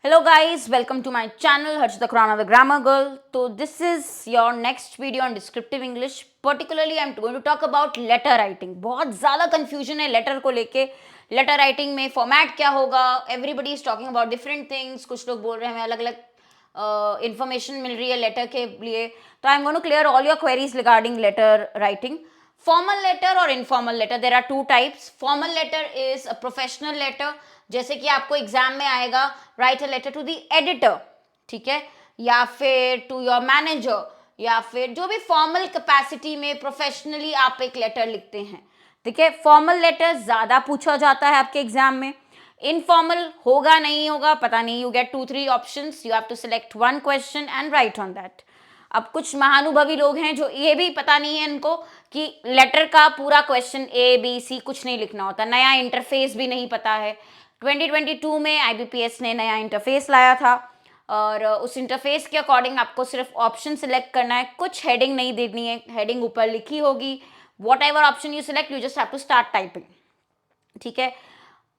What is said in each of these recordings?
Hello guys, welcome to my channel Harshita Khurana the Grammar Girl. So this is your next video on descriptive English. Particularly I'm going to talk about letter writing. बहुत ज़्यादा confusion है letter को लेके. Letter writing में format क्या होगा? Everybody is talking about different things. कुछ लोग बोल रहे हैं हमें अलग-अलग information मिल रही है letter के लिए. तो I'm going to clear all your queries regarding letter writing. Formal letter और informal letter. There are two types. Formal letter is a professional letter. जैसे कि आपको एग्जाम में आएगा write a letter to the editor, ठीक है, या फिर टू योर मैनेजर, या फिर जो भी फॉर्मल कैपेसिटी में प्रोफेशनली आप एक लेटर लिखते हैं, ठीक है. फॉर्मल लेटर ज़्यादा पूछा जाता है आपके एग्जाम में. इनफॉर्मल होगा नहीं होगा पता नहीं. You get 2-3 options, you have to select one question and write on that. अब कुछ महानुभवी लोग हैं जो ये भी पता नहीं है इनको कि लेटर का पूरा क्वेश्चन ABC कुछ नहीं लिखना होता. नया इंटरफेस भी नहीं पता है. 2022 में IBPS ने नया इंटरफेस लाया था और उस इंटरफेस के अकॉर्डिंग आपको सिर्फ ऑप्शन सिलेक्ट करना है. कुछ हेडिंग नहीं देनी है, हेडिंग ऊपर लिखी होगी. Whatever option you select you just have to start typing, ठीक है.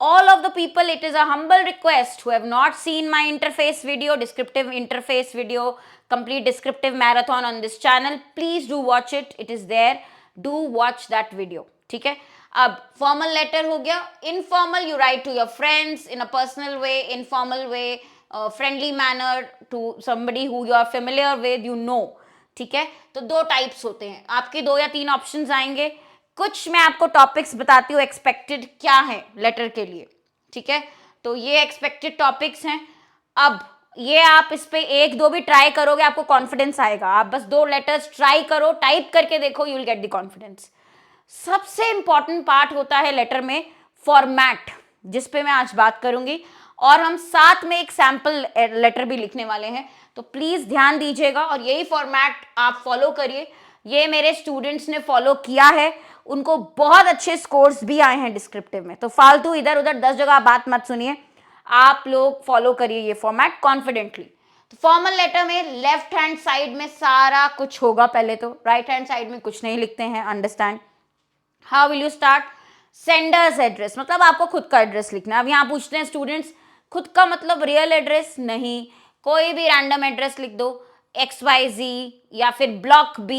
All of the people, it is a humble request who have not seen my interface video, descriptive interface video, complete descriptive marathon on this channel, please do watch it. It is there. Do watch that video. ठीक है. अब formal letter हो गया. Informal you write to your friends in a personal way, informal way, friendly manner to somebody who you are familiar with, you know. ठीक है. तो दो types होते हैं. आपके 2 या 3 ऑप्शंस आएंगे. कुछ मैं आपको टॉपिक्स बताती हूँ एक्सपेक्टेड क्या है लेटर के लिए, ठीक है. तो ये एक्सपेक्टेड टॉपिक्स हैं. अब ये आप इस पे 1-2 भी ट्राई करोगे आपको कॉन्फिडेंस आएगा. आप बस 2 लेटर्स ट्राई करो, टाइप करके देखो, you will get the confidence. सबसे इंपॉर्टेंट पार्ट होता है लेटर में फॉर्मेट, जिस पे मैं आज बात करूंगी, और हम साथ में एक सैम्पल लेटर भी लिखने वाले हैं. तो प्लीज ध्यान दीजिएगा और यही फॉर्मेट आप फॉलो करिए. ये मेरे स्टूडेंट्स ने फॉलो किया है, उनको बहुत अच्छे स्कोर्स भी आए हैं डिस्क्रिप्टिव में. तो फालतू इधर उधर 10 जगह बात मत सुनिए, आप लोग फॉलो करिए ये फॉर्मेट कॉन्फिडेंटली. तो फॉर्मल लेटर में लेफ्ट हैंड साइड में सारा कुछ होगा. पहले तो राइट हैंड साइड में कुछ नहीं लिखते हैं. Understand. How will you start? Sender's address, मतलब आपको खुद का एड्रेस लिखना है. अब यहाँ पूछते हैं स्टूडेंट्स, खुद का मतलब रियल एड्रेस नहीं, कोई भी रैंडम एड्रेस लिख दो. XYZ या फिर ब्लॉक B,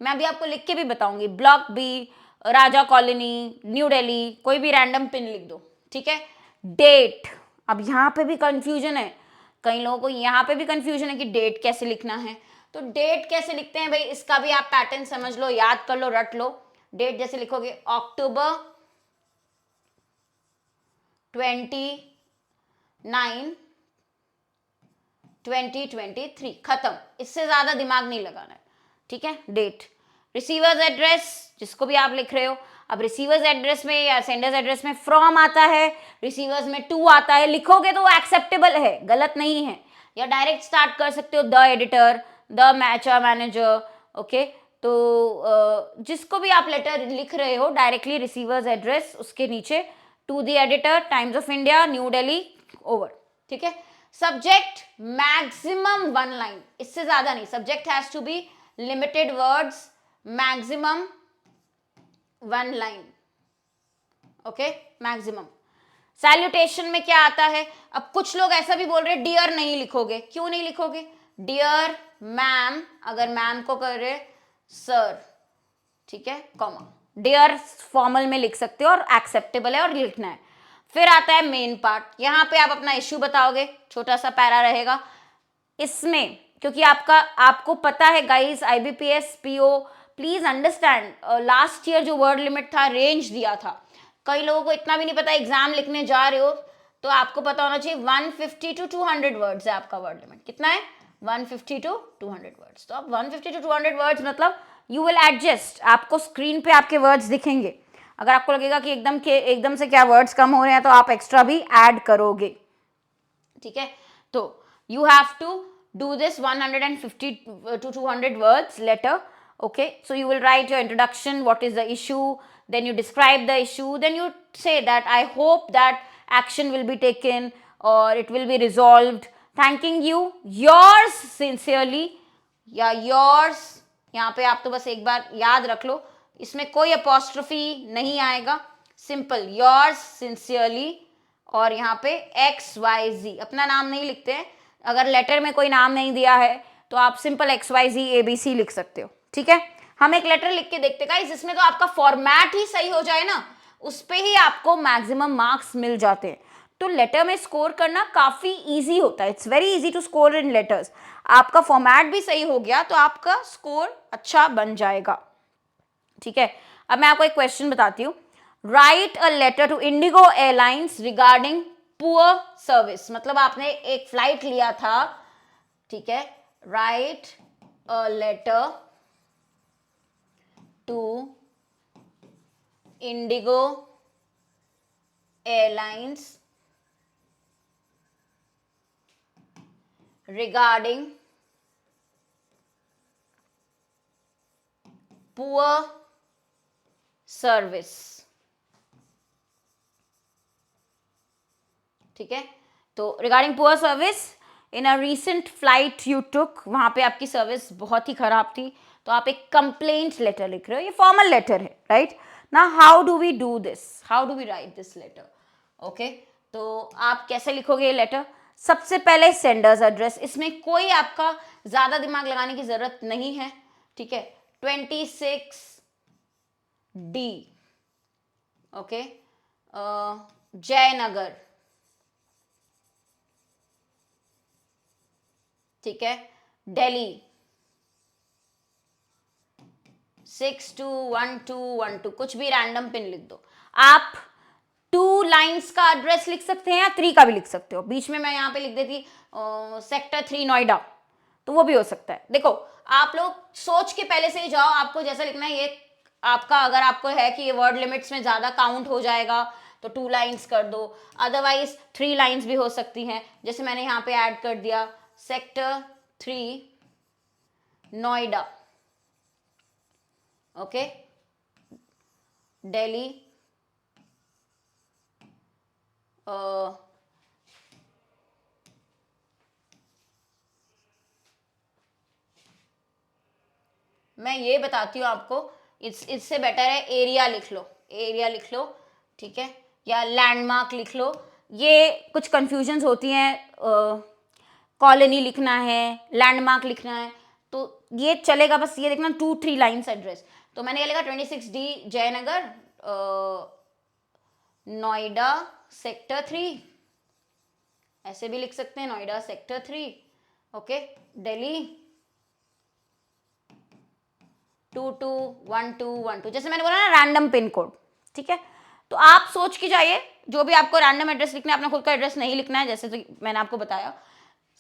मैं अभी आपको लिख के भी बताऊंगी. ब्लॉक B, राजा कॉलोनी, न्यू दिल्ली, कोई भी रैंडम पिन लिख दो, ठीक है. डेट, अब यहाँ पे भी कंफ्यूजन है. कई लोगों को यहाँ पे भी कंफ्यूजन है कि डेट कैसे लिखना है. तो डेट कैसे लिखते हैं भाई, इसका भी आप पैटर्न समझ लो, याद कर लो, रट लो. डेट जैसे लिखोगे अक्टूबर 29 2023, खत्म. इससे ज्यादा दिमाग नहीं लगाना है, ठीक है. डेट. रिसीवर्स एड्रेस, जिसको भी आप लिख रहे हो. अब रिसीवर्स एड्रेस में या सेंडर्स एड्रेस में फ्रॉम आता है, रिसीवर्स में टू आता है. लिखोगे तो वो एक्सेप्टेबल है, गलत नहीं है. या डायरेक्ट स्टार्ट कर सकते हो the editor, the mature manager, okay. तो जिसको भी आप लेटर लिख रहे हो डायरेक्टली रिसीवर्स एड्रेस, उसके नीचे to the editor, Times of India, New Delhi, over, ठीक है. सब्जेक्ट मैक्सिमम 1 लाइन, इससे ज्यादा नहीं. Subject has to be limited words, maximum 1 line, okay, maximum. Salutation में क्या आता है? अब कुछ लोग ऐसा भी बोल रहे हैं डियर नहीं लिखोगे. क्यों नहीं लिखोगे? डियर मैम, अगर मैम को कर रहे सर, ठीक है, कॉमा. डियर फॉर्मल में लिख सकते हो और एक्सेप्टेबल है और लिखना है. फिर आता है मेन पार्ट. यहाँ पे आप अपना इश्यू बताओगे, छोटा सा पैरा रहेगा इसमें, क्योंकि आपको पता है guys, IBPS PO, please understand, last year जो वर्ड लिमिट था, रेंज दिया था. कई लोगों को इतना भी नहीं पता. एग्जाम लिखने जा रहे हो तो आपको पता होना चाहिए 150 to 200 वर्ड्स है आपका वर्ड लिमिट. कितना है? 150 to 200 वर्ड्स. तो अब 150 to 200 वर्ड्स मतलब यू विल एडजस्ट. आपको स्क्रीन पे आपके वर्ड्स दिखेंगे. अगर आपको लगेगा कि एकदम से क्या वर्ड्स कम हो रहे हैं तो आप एक्स्ट्रा भी ऐड करोगे, ठीक है. तो you have to do this 150 to 200 words letter, okay. So you will write your introduction, what is the issue, then you describe the issue, then you say that I hope that action will be taken or it will be resolved, thanking you, yours sincerely, या yours. यहाँ पे आप तो बस एक बार याद रख लो, इसमें कोई अपॉस्ट्रोफी नहीं आएगा. सिंपल, yours sincerely और यहाँ पे XYZ, अपना नाम नहीं लिखते हैं, अगर लेटर में कोई नाम नहीं दिया है तो आप सिंपल XYZ ABC लिख सकते हो, ठीक है। हम एक लेटर लिख के देखते गाइस, जिसमें तो आपका फॉर्मेट ही सही हो जाए ना, उस पे ही आपको मैक्सिमम मार्क्स मिल जाते हैं। तो लेटर में स्कोर करना काफी इजी होता है, it's very easy to score in letters. आपका फॉर्मेट भी सही हो गया तो आपका स्कोर अच्छा बन जाएगा, ठीक है। अब मैं आपको एक क्वेश्चन बताती हूँ। Write a letter to IndiGo airlines regarding poor service, मतलब आपने एक फ्लाइट लिया था, ठीक है। Write a letter to IndiGo airlines regarding poor service, ठीक है। तो regarding poor service in a recent flight you took, वहां पे आपकी सर्विस बहुत ही खराब थी, तो आप एक कंप्लेंट लेटर लिख रहे हो, ये फॉर्मल लेटर है, राइट ना। How do we do this, how do we write this letter, okay. तो आप कैसे लिखोगे ये लेटर? सबसे पहले सेंडर्स एड्रेस, इसमें कोई आपका ज्यादा दिमाग लगाने की जरूरत नहीं है, ठीक है। 26D, ओके, जयनगर, ठीक है, दिल्ली 621212, कुछ भी रैंडम पिन लिख दो। आप 2 लाइंस का एड्रेस लिख सकते हैं या 3 का भी लिख सकते हो। बीच में मैं यहाँ पे लिख देती सेक्टर 3 नोएडा, तो वो भी हो सकता है। देखो आप लोग सोच के पहले से ही जाओ, आपको जैसा लिखना है ये आपका, अगर आपको है कि ये वर्ड लिमिट्स में ज्यादा काउंट हो जाएगा तो 2 लाइंस कर दो, अदरवाइज 3 लाइंस भी हो सकती हैं, जैसे मैंने यहाँ पे ऐड कर दिया सेक्टर 3 नोएडा, ओके, दिल्ली मैं ये बताती हूँ आपको, इससे बेटर है एरिया लिख लो, एरिया लिख लो, ठीक है, या लैंडमार्क लिख लो। ये कुछ कंफ्यूजन्स होती हैं, कॉलोनी लिखना है, लैंडमार्क लिखना है, तो ये चलेगा, बस ये देखना 2-3 लाइन्स एड्रेस। तो मैंने ये लिखा 26D जयनगर नोएडा सेक्टर 3, ऐसे भी लिख सकते हैं नोएडा सेक्टर 3, ओके, दिल्ली 221212, जैसे मैंने बोला ना रैंडम पिन कोड, ठीक है। तो आप सोच के जाइए, जो भी आपको रैंडम एड्रेस लिखना है, अपना खुद का एड्रेस नहीं लिखना है, जैसे तो मैंने आपको बताया।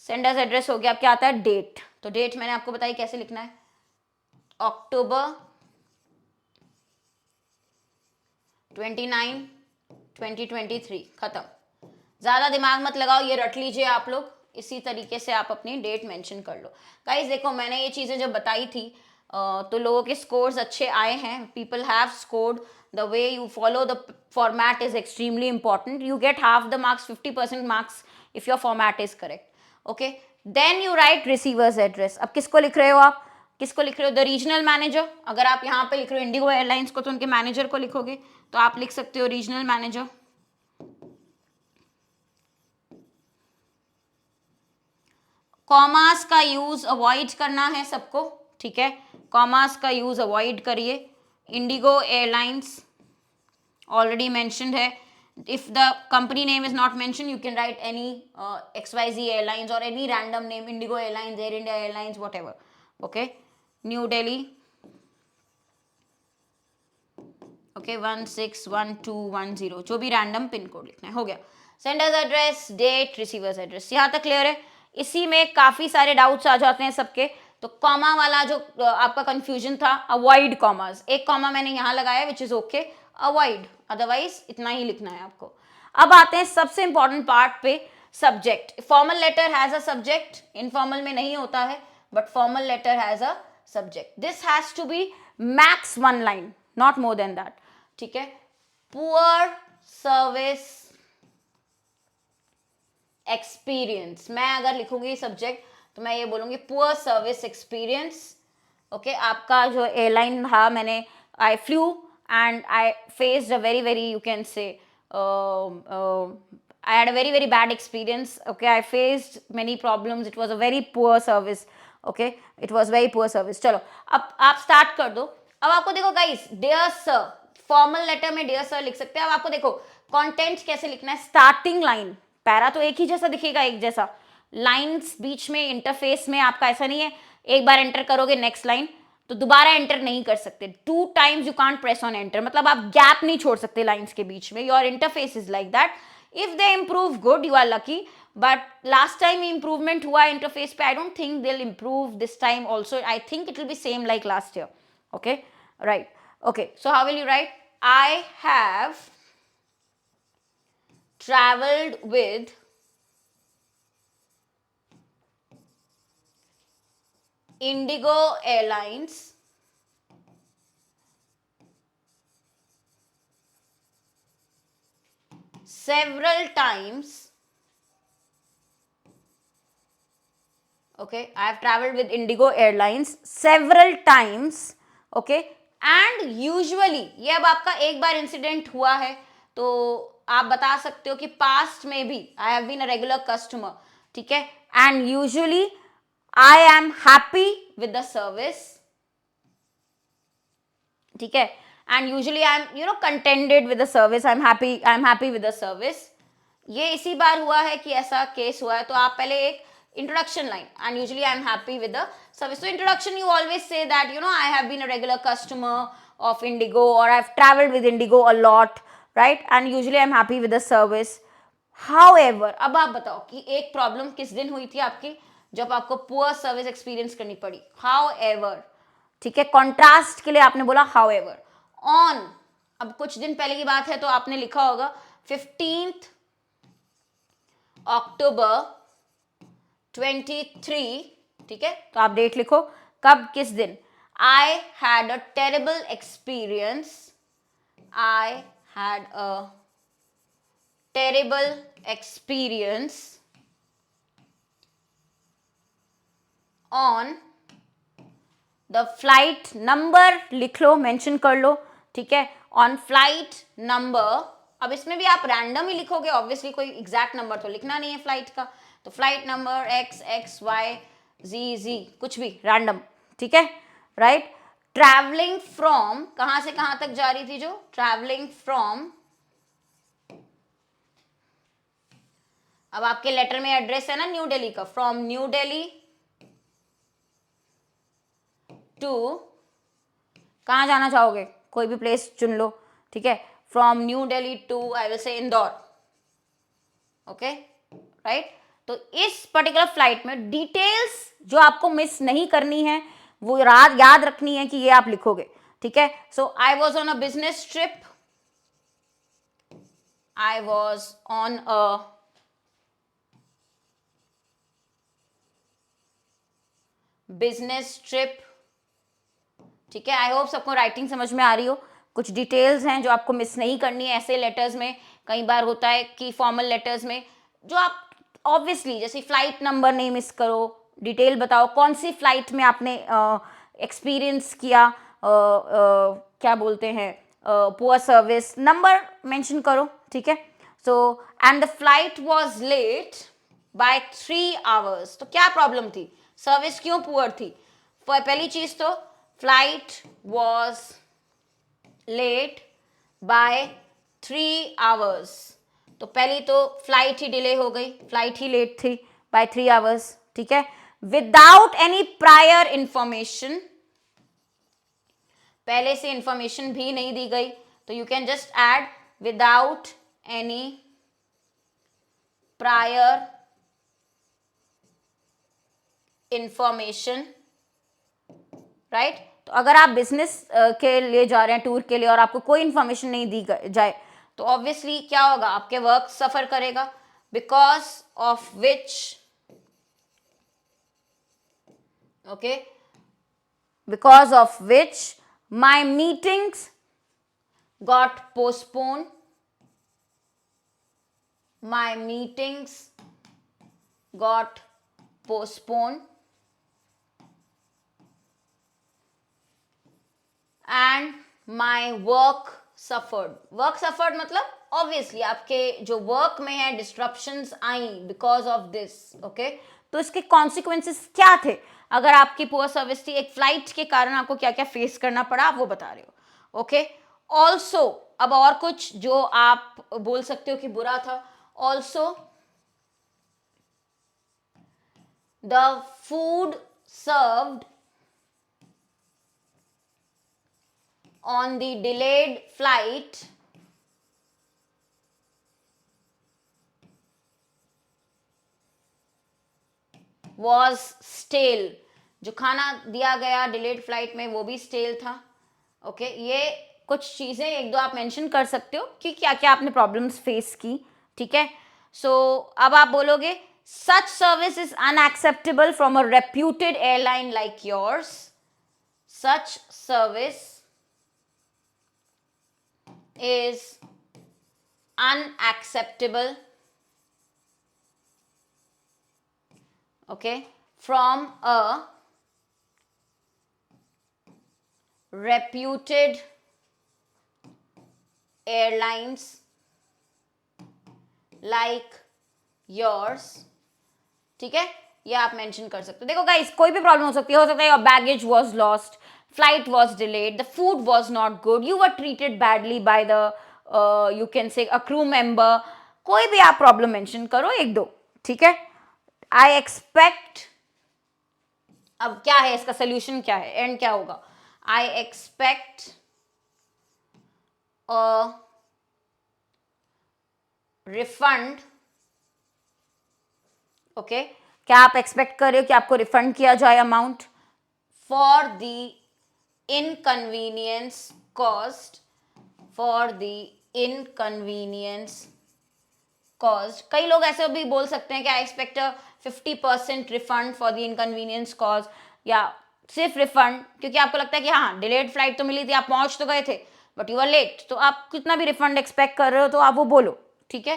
सेंडर्स एड्रेस हो गया, अब क्या आता है डेट, तो डेट मैंने आपको बताई कैसे लिखना है, अक्टूबर 29 2023, खत्म। ज्यादा दिमाग मत लगाओ, ये रट लीजिए आप लोग, इसी तरीके से आप अपनी डेट मेंशन कर लो। गाइस देखो मैंने ये चीजें जब बताई थी तो लोगों के स्कोर्स अच्छे आए हैं, people have scored, the way you follow the format is extremely important, you get half the marks, 50% marks if your format is correct, okay. Then you write receiver's address, अब किसको लिख रहे हो आप, किसको लिख रहे हो, द रीजनल मैनेजर। अगर आप यहाँ पे लिख रहे हो इंडिगो एयरलाइंस को, तो उनके मैनेजर को लिखोगे, तो आप लिख सकते हो रीजनल मैनेजर। कॉमास का यूज अवॉइड करना है सबको, ठीक है, कॉमास का यूज अवॉइड करिए। इंडिगो एयरलाइंस ऑलरेडी मेंशन्ड है, if the company name is not mentioned you can write any XYZ airlines or any random name, Indigo Airlines, Air India Airlines, whatever, okay, New Delhi, okay, 161210, जो भी random pin code लिखना है, हो गया। Sender's address, date, receiver's address, यहाँ तक clear है। इसी में काफी सारे डाउट्स आ जाते हैं सबके, तो कॉमा वाला जो आपका कंफ्यूजन था, अवॉइड कॉमास, एक कॉमा मैंने यहाँ लगाया which is okay, avoid, otherwise इतना ही लिखना है आपको। अब आते हैं सबसे इंपॉर्टेंट पार्ट पे, subject. Formal letter has a subject, informal में नहीं होता है, but formal letter has a subject, this has to be max 1 line, not more than that, ठीक है। पुअर सर्विस एक्सपीरियंस, मैं अगर लिखूंगी सब्जेक्ट तो मैं ये बोलूंगी पुअर सर्विस एक्सपीरियंस, ओके। आपका जो एयरलाइन था, मैंने I flew and I faced a very very you can say I had a very very bad experience. Okay, I faced many problems. It was a very poor service. Okay, it was very poor service. चलो अब आप start कर दो. अब आपको देखो guys, dear sir, formal letter में dear sir लिख सकते हैं. अब आपको देखो कंटेंट कैसे लिखना है. स्टार्टिंग लाइन, पैरा तो एक ही जैसा दिखेगा, एक जैसा. लाइंस बीच में, इंटरफेस में आपका ऐसा नहीं है एक बार एंटर करोगे नेक्स्ट लाइन तो दोबारा एंटर नहीं कर सकते. 2 times you can't press on enter, मतलब आप गैप नहीं छोड़ सकते लाइंस के बीच में. Your interface is like that. If they improve good, you are lucky. But last time improvement हुआ इंटरफेस पे. I don't think they will improve this time also. I think it will be same like last year. Okay, right. Okay, so how will you write? I have traveled with Indigo Airlines several times. Okay, I have traveled with Indigo Airlines several times. Okay, and usually ये अब आपका एक बार incident हुआ है तो आप बता सकते हो कि पास्ट में भी I have been a regular customer. ठीक है, and usually I am happy with the service. ठीक है, and usually I am contented with the service. I am happy with the service. ये इसी बार हुआ है कि ऐसा केस हुआ है. तो आप पहले एक introduction line, and usually I'm happy with the service. So introduction, you always say that I have been a regular customer of Indigo, or I've traveled with Indigo a lot, right? And usually I'm happy with the service. However, अब आप बताओ कि एक problem किस दिन हुई थी आपकी जब आपको पुअर सर्विस एक्सपीरियंस करनी पड़ी. However, ठीक है, कॉन्ट्रास्ट के लिए आपने बोला however. On, अब कुछ दिन पहले की बात है तो आपने लिखा होगा 15th October 23. ठीक है, तो आप डेट लिखो कब किस दिन. I had a terrible experience. I had a terrible experience on the flight number. लिख लो, मेंशन कर लो. ठीक है, ऑन फ्लाइट नंबर. अब इसमें भी आप रैंडम ही लिखोगे, ऑब्वियसली कोई एग्जैक्ट नंबर तो लिखना नहीं है फ्लाइट का. तो फ्लाइट नंबर XXYZZ, कुछ भी रैंडम. ठीक है, राइट. ट्रैवलिंग फ्रॉम, कहां से कहां तक जा रही थी जो? ट्रैवलिंग फ्रॉम, अब आपके लेटर में एड्रेस है ना न्यू दिल्ली का. फ्रॉम न्यू दिल्ली टू, कहां जाना चाहोगे? कोई भी प्लेस चुन लो. ठीक है, from New Delhi to, I will say Indore. Okay, right. तो इस पर्टिकुलर फ्लाइट में डिटेल्स जो आपको मिस नहीं करनी है वो याद रखनी है कि ये आप लिखोगे. ठीक है, so I was on a business trip. I was on a business trip. ठीक है, आई होप सबको राइटिंग समझ में आ रही हो. कुछ डिटेल्स हैं जो आपको मिस नहीं करनी है. ऐसे लेटर्स में कई बार होता है कि फॉर्मल लेटर्स में जो आप ऑब्वियसली, जैसे फ्लाइट नंबर नहीं मिस करो, डिटेल बताओ कौन सी फ्लाइट में आपने एक्सपीरियंस किया, क्या बोलते हैं, पुअर सर्विस. नंबर मेंशन करो. ठीक है, so and the flight was late by 3 hours. तो क्या प्रॉब्लम थी? सर्विस क्यों पुअर थी? पहली चीज तो flight was late by 3 hours. तो पहली तो फ्लाइट ही डिले हो गई, फ्लाइट ही लेट थी बाय 3 hours. ठीक है, विदाउट एनी प्रायर इंफॉर्मेशन, पहले से इंफॉर्मेशन भी नहीं दी गई. तो you can just add without any prior information, right. तो अगर आप बिजनेस के लिए जा रहे हैं, टूर के लिए, और आपको कोई इंफॉर्मेशन नहीं दी जाए तो ऑब्वियसली क्या होगा? आपके वर्क सफर करेगा. Because of which, okay, because of which my meetings got postpone. My meetings got postpone and my work suffered. Work suffered मतलब ऑब्वियसली आपके जो वर्क में है disruptions I because of this, okay. तो इसके कॉन्सिक्वेंसेस क्या थे? अगर आपकी पुअर सर्विस थी, एक फ्लाइट के कारण आपको क्या क्या फेस करना पड़ा, आप वो बता रहे हो, ओके। ऑल्सो अब और कुछ जो आप बोल सकते हो कि बुरा था, also the food served on the delayed flight was stale। जो खाना दिया गया डिलेड फ्लाइट में वो भी स्टेल था, ओके। ये कुछ चीजें एक दो आप मेंशन कर सकते हो कि क्या क्या आपने प्रॉब्लम्स फेस की, ठीक है। सो अब आप बोलोगे such service is unacceptable from a reputed airline like yours। such service is unacceptable, okay, from a reputed airlines like yours, ठीक है। ये आप मेंशन कर सकते हो। देखो गाइस, कोई भी प्रॉब्लम हो सकती है, your baggage was lost, flight was delayed, the food was not good, you were treated badly by the you can से अ क्रू मेंबर, कोई भी आप प्रॉब्लम मेंशन करो एक दो, ठीक है। आई एक्सपेक्ट, अब क्या है इसका सोल्यूशन, क्या है एंड क्या होगा? I expect a refund, okay. क्या आप एक्सपेक्ट कर रहे हो कि आपको रिफंड किया जाए amount for the inconvenience cost, for the inconvenience cost. कई लोग ऐसे भी बोल सकते हैं कि I expect 50% refund for the inconvenience cause, या सिर्फ रिफंड, क्योंकि आपको लगता है कि हाँ डिलेड फ्लाइट तो मिली थी, आप पहुंच तो गए थे बट यू आर लेट, तो आप कितना भी रिफंड एक्सपेक्ट कर रहे हो तो आप वो बोलो, ठीक है,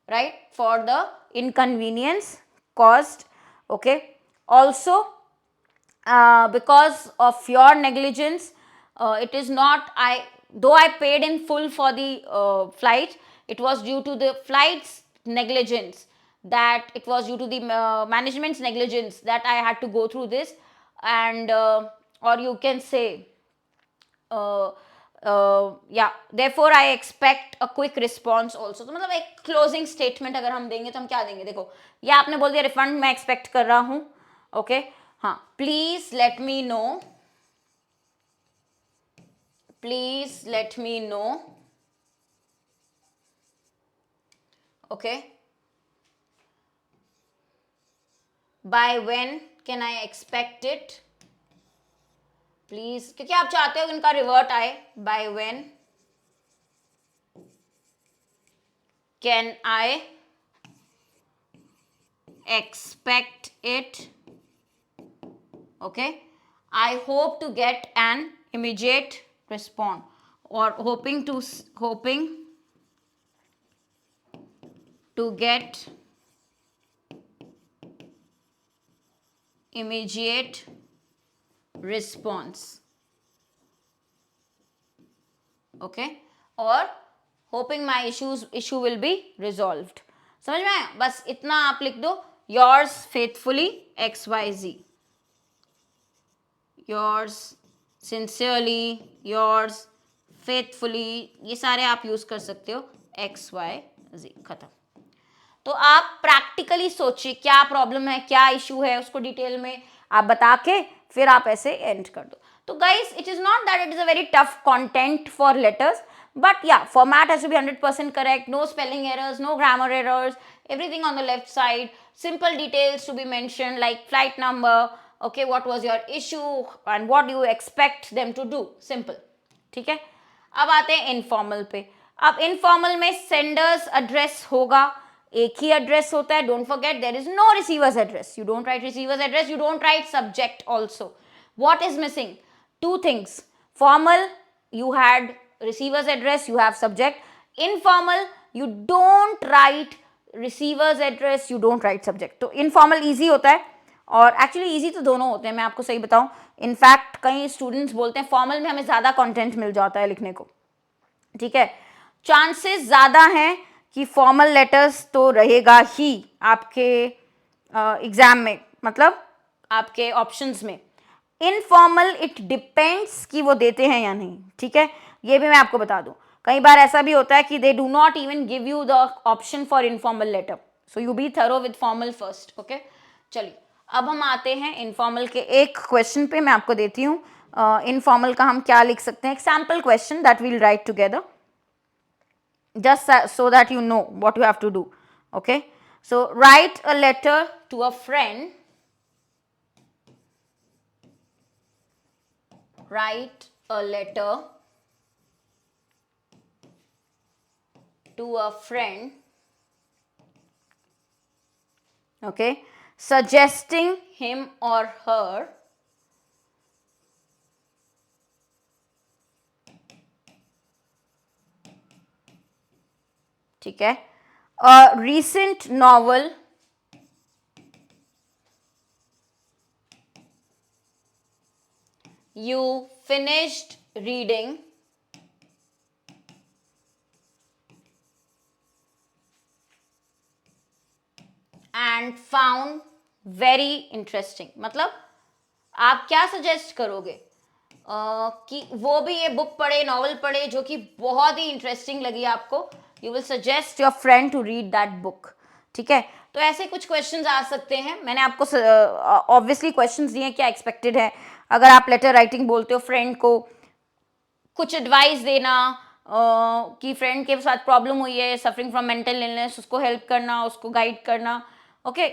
right, for the inconvenience cost, okay. Also because of your negligence, it is not, though I paid in full for the flight, it was due to the flight's negligence, that it was due to the management's negligence that I had to go through this, and or you can say yeah, therefore I expect a quick response also। तो मतलब एक closing statement अगर हम देंगे तो हम क्या देंगे? देखो, ये आपने बोल दिया रिफंड मैं एक्सपेक्ट कर रहा हूँ, ओके, हाँ, please let me know, please let me know, okay, by when can I expect it, please, क्योंकि आप चाहते हो इनका रिवर्ट आए, by when can I expect it, okay, I hope to get an immediate response, or hoping to get immediate response, okay, or hoping my issue will be resolved। समझ में आया? बस इतना आप लिख दो, yours faithfully XYZ, yours sincerely, yours faithfully, ये सारे आप यूज कर सकते हो, XYZ, खत्म। तो आप प्रैक्टिकली सोचिए क्या प्रॉब्लम है, क्या इशू है, उसको डिटेल में आप बता के फिर आप ऐसे एंड कर दो। तो guys, it is not that it is a very tough content for letters, but yeah, format has to be 100% correct, no spelling errors, no grammar errors, everything on the left side, simple details to be mentioned like flight number, okay, what was your issue and what do you expect them to do, simple, ठीक है। अब आते हैं informal पे। अब informal में sender's address होगा, एक ही एड्रेस होता है, don't forget there is no receiver's address, you don't write receiver's address, you don't write subject also. What is missing? Two things, formal you had receiver's address, you have subject, informal you don't write receiver's address, you don't write subject। तो informal easy होता है, और actually easy तो दोनों होते हैं, मैं आपको सही बताऊं, इनफैक्ट कई स्टूडेंट्स बोलते हैं फॉर्मल में हमें ज़्यादा कंटेंट मिल जाता है लिखने को, ठीक है। चांसेस ज़्यादा हैं कि फॉर्मल लेटर्स तो रहेगा ही आपके एग्ज़ाम में, मतलब आपके ऑप्शंस में. इनफॉर्मल इट डिपेंड्स कि वो देते हैं या नहीं. ठीक है, ये भी मैं आपको बता दूं. कई बार ऐसा भी होता है कि they do not even give you the option for informal letter, so you be thorough with formal first. Okay, चलिए अब हम आते हैं इनफॉर्मल के एक क्वेश्चन पे. मैं आपको देती हूँ इनफॉर्मल का हम क्या लिख सकते हैं. एक sample question that will write together just so that you know what you have to do. Okay, so write a letter to a friend. Write a letter to a friend, okay, suggesting him or her ठीक है, a recent novel you finished reading and found very interesting. मतलब आप क्या suggest करोगे कि वो भी ये बुक पढ़े, नॉवल पढ़े जो कि बहुत ही इंटरेस्टिंग लगी आपको. You will suggest your friend to read that book. ठीक है, तो ऐसे कुछ क्वेश्चंस आ सकते हैं. मैंने आपको ऑब्वियसली क्वेश्चंस दिए, क्या एक्सपेक्टेड है अगर आप लेटर राइटिंग बोलते हो फ्रेंड को. कुछ एडवाइस देना कि फ्रेंड के साथ प्रॉब्लम हुई है, सफरिंग फ्रॉम मेंटल इलनेस, उसको हेल्प करना, उसको गाइड करना. Okay,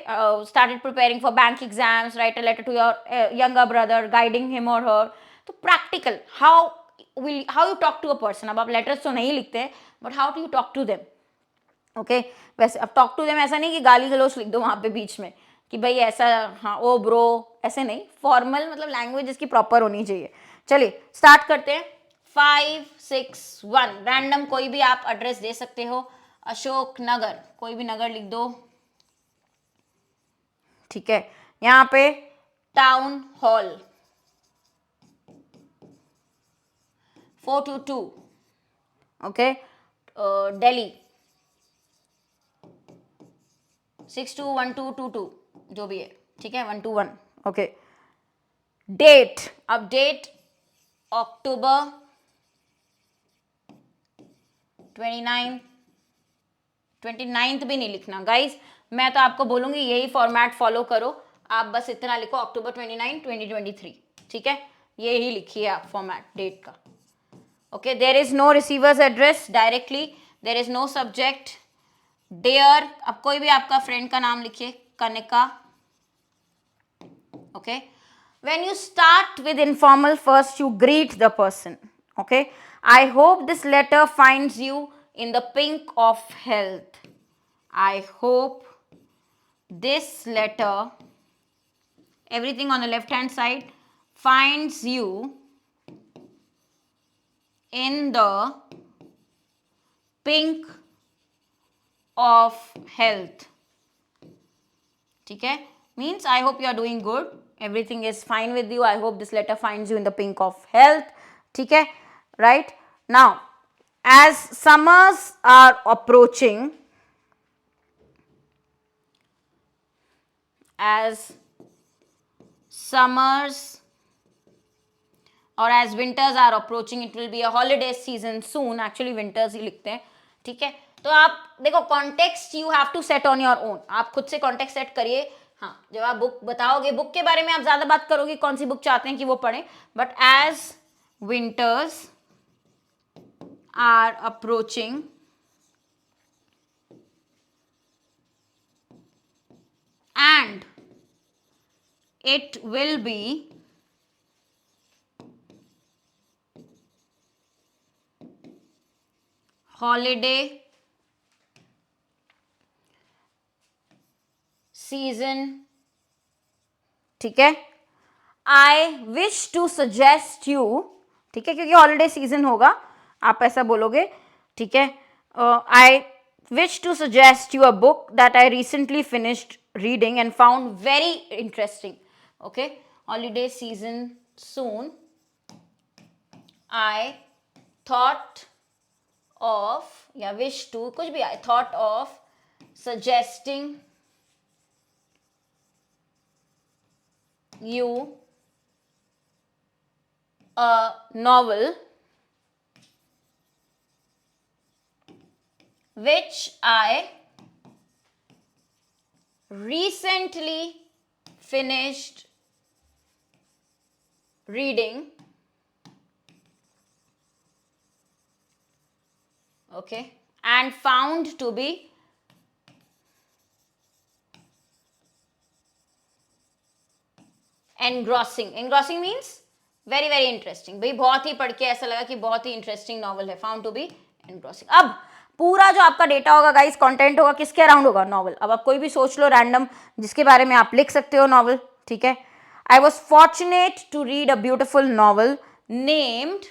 started preparing for bank exams, write a letter to your younger brother, guiding him और हर. तो practical how you talk to a person. अब आप लेटर्स तो नहीं लिखते हैं, but how do you talk to them. Okay, वैसे अब टॉक टू देम ऐसा नहीं कि गाली गलौज लिख दो वहाँ पे बीच में कि भाई ऐसा, हाँ ओ ब्रो, ऐसे नहीं. फॉर्मल मतलब लैंग्वेज इसकी प्रॉपर होनी चाहिए. चलिए स्टार्ट करते हैं. 561 रैंडम कोई भी आप एड्रेस दे सकते हो. अशोक नगर, कोई भी नगर लिख दो. ठीक है, यहाँ पे टाउन हॉल 422. ओके, दिल्ली 621222 जो भी है. ठीक है, 121. ओके, डेट, अब डेट अक्टूबर 29th भी नहीं लिखना गाइज. मैं तो आपको बोलूंगी यही फॉर्मेट फॉलो करो. आप बस इतना लिखो अक्टूबर 29 2023. ठीक है, यही लिखिए आप फॉर्मेट डेट का. Okay, there is no receiver's address directly, there is no subject. Dear, अब कोई भी आपका फ्रेंड का नाम लिखिए, Kanika. Okay, when you start with informal, first you greet the person. Okay, I hope this letter finds you in the pink of health. I hope this letter, everything on the left hand side, finds you in the pink of health. ठीक है, means I hope you are doing good, everything is fine with you. I hope this letter finds you in the pink of health. ठीक है, right now as summers are approaching, as summers or as winters are approaching, it will be a holiday season soon. actually winters ही लिखते हैं. ठीक है, तो आप देखो context you have to set on your own. आप खुद से कॉन्टेक्स्ट सेट करिए. हाँ, जब आप बुक बताओगे, बुक के बारे में आप ज्यादा बात करोगे कौन सी बुक चाहते हैं कि वो पढ़ें. But as winters are approaching and it will be holiday season. ठीक है, I wish to suggest you. ठीक है, क्योंकि हॉलीडे सीजन होगा, आप ऐसा बोलोगे. ठीक है, I wish to suggest you a book that I recently finished reading and found very interesting. Okay, holiday season soon. I thought of या विश टू, कुछ भी, I thought of suggesting you a novel which I recently finished reading. Okay, and found to be engrossing. Engrossing means very very interesting. भाई बहुत ही पढ़ के ऐसा लगा कि बहुत ही इंटरेस्टिंग नॉवल है. Found to be engrossing. अब पूरा जो आपका डेटा होगा गाइस, कंटेंट होगा, किसके अराउंड होगा? नॉवल. अब आप कोई भी सोच लो रैंडम जिसके बारे में आप लिख सकते हो नॉवल. ठीक है. I was fortunate to read a beautiful novel named,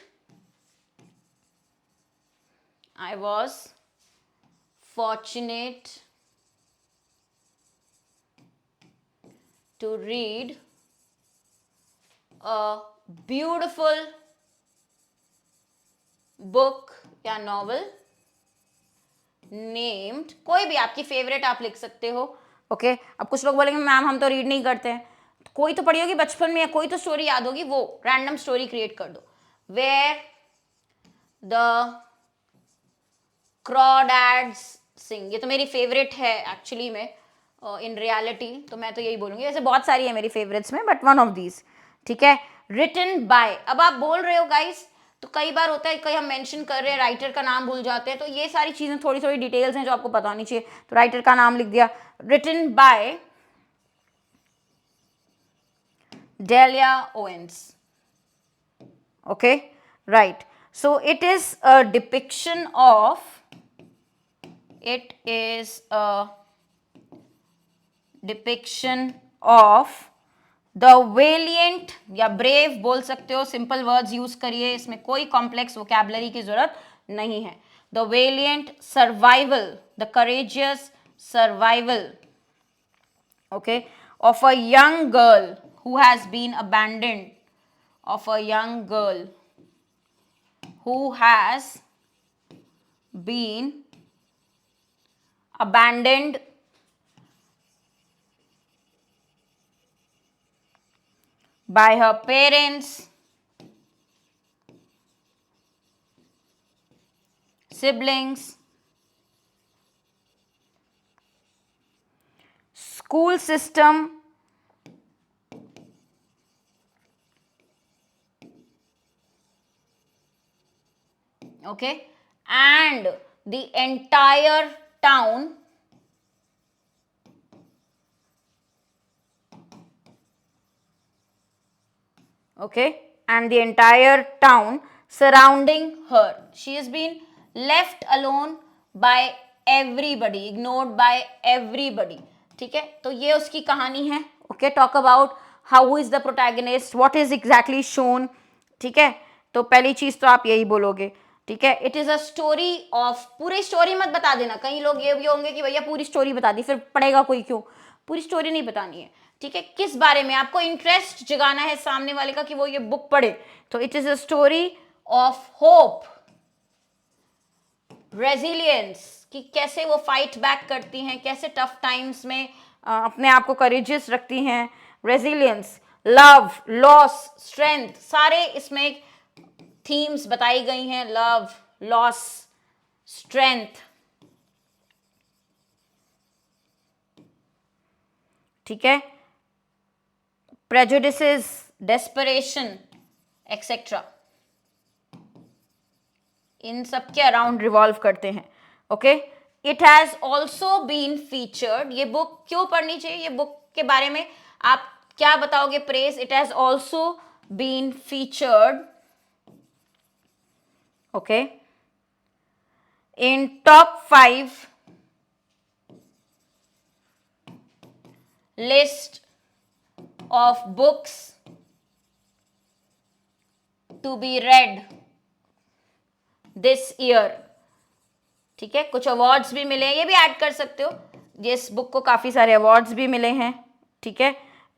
I was fortunate to read a beautiful book या novel named, कोई भी आपकी फेवरेट आप लिख सकते हो. ओके. अब कुछ लोग बोलेंगे मैम हम तो रीड नहीं करते हैं. कोई तो पढ़ी होगी बचपन में, या कोई तो स्टोरी याद होगी, वो रैंडम स्टोरी क्रिएट कर दो. वेयर द क्रॉडैड्स सिंग. ये तो मेरी फेवरेट है एक्चुअली में, इन रियलिटी तो मैं तो यही बोलूंगी. वैसे बहुत सारी है मेरी फेवरेट्स में, बट वन ऑफ दीज. ठीक है. Written by. अब आप बोल रहे हो गाइस, तो कई बार होता है, कई हम मेंशन कर रहे हैं, राइटर का नाम भूल जाते हैं, तो ये सारी चीजें थोड़ी थोड़ी डिटेल्स हैं जो आपको पता होनी चाहिए. तो राइटर का नाम लिख दिया. Written by Delia Owens. Okay, right. So it is a depiction of, it is a depiction of the valiant या brave बोल सकते हो, सिंपल वर्ड्स यूज करिए, इसमें कोई कॉम्प्लेक्स वोकैबुलरी की जरूरत नहीं है. the valiant survival, the courageous survival, okay, of a young girl who has been abandoned, of a young girl who has been abandoned by her parents, siblings, school system, okay, and the entire town, okay, and the entire town surrounding her. She has been left alone by everybody, ignored by everybody. ठीक है. तो ये उसकी कहानी है. Okay. Talk about how is the protagonist, what is exactly shown. ठीक है. तो पहली चीज तो आप यही बोलोगे. ठीक है. It is a story of, पूरी स्टोरी मत बता देना. कई लोग ये भी होंगे कि भैया पूरी स्टोरी बता दी, फिर पढ़ेगा कोई क्यों. पूरी स्टोरी नहीं बतानी है. ठीक है. किस बारे में आपको इंटरेस्ट जगाना है सामने वाले का कि वो ये बुक पढ़े. तो it is a story of hope, resilience, कि कैसे वो फाइट बैक करती हैं, कैसे टफ टाइम्स में अपने आप को करेजियस रखती हैं. रेजिलियंस, लव, लॉस, स्ट्रेंथ, सारे इसमें थीम्स बताई गई हैं. Love, loss, strength. ठीक है. prejudices, desperation, etc. इन सब के अराउंड रिवॉल्व करते हैं. Okay. It has also been featured. ये बुक क्यों पढ़नी चाहिए, ये बुक के बारे में आप क्या बताओगे praise. It has also been featured, okay, in top 5 list of books to be read this year. ठीक है. कुछ अवार्ड्स भी मिले हैं, ये भी ऐड कर सकते हो. जिस बुक को काफी सारे अवार्ड्स भी मिले हैं. ठीक है.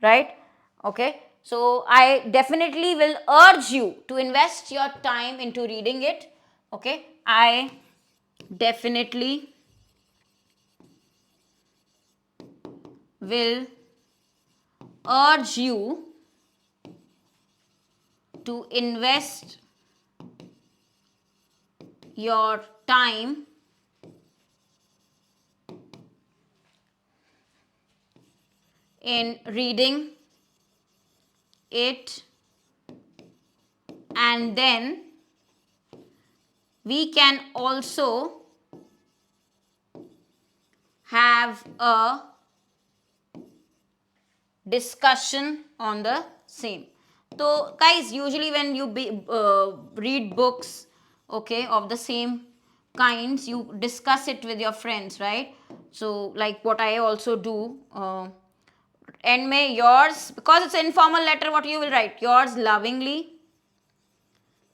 Right. Okay. So I definitely will urge you to invest your time into reading it. Okay. I definitely will urge you to invest your time in reading it, and then we can also have a discussion on the same. So guys, usually when you read books, okay, of the same kinds, you discuss it with your friends, right? So like what I also do, end may yours, because it's an informal letter, what you will write? Yours lovingly,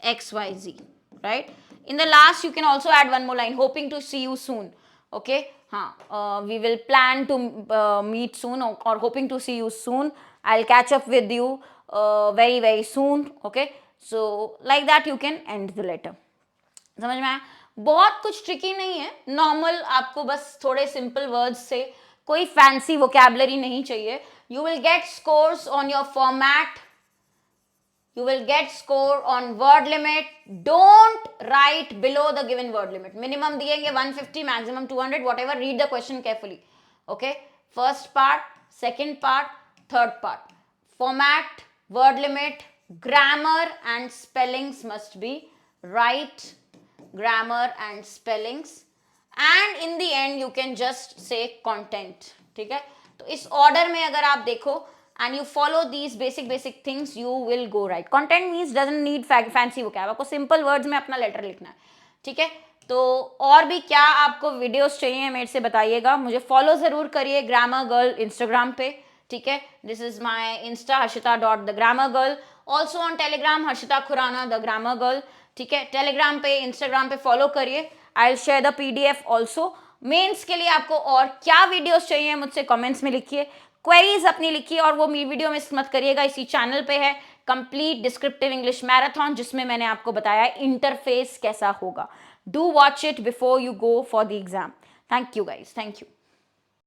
XYZ, right? In the last, you can also add one more line, hoping to see you soon. Okay, we will plan to meet soon, or hoping to see you soon. I'll catch up with you very very soon. Okay, so like that you can end the letter. समझ में आया? बहुत कुछ tricky नहीं है, normal, आपको बस थोड़े सिंपल वर्ड्स से, कोई फैंसी वोकैबुलरी नहीं चाहिए. You will get scores on your format, you will get score on word limit. Don't write below the given word limit. Minimum diyenge 150, maximum 200, whatever. Read the question carefully. Okay, first part, second part, third part. Format, word limit, grammar and spellings must be right. Grammar and spellings, and in the end you can just say content. ठीक है, तो इस order में अगर आप देखो and you follow these basic things, you will go right. Content means doesn't need fancy vocab, आपको simple words में अपना लेटर लिखना है. ठीक है, तो और भी क्या आपको वीडियोस चाहिए मेरे से बताइएगा. मुझे फॉलो जरूर करिए ग्रामर गर्ल इंस्टाग्राम पे. ठीक है, this is my insta harshita.thegrammar also on Telegram Harshita Khurana the grammar girl. ठीक है, टेलीग्राम पे इंस्टाग्राम पे फॉलो करिए. I will share the PDF also. Mains के लिए आपको और क्या वीडियोस चाहिए मुझसे कमेंट्स में लिखिए, क्वेरीज अपनी लिखिए, और वो वीडियो मिस मत करिएगा. इसी चैनल पे है कंप्लीट डिस्क्रिप्टिव इंग्लिश मैराथन, जिसमें मैंने आपको बताया इंटरफेस कैसा होगा. Do watch it before you go for the exam. Thank you guys, thank you.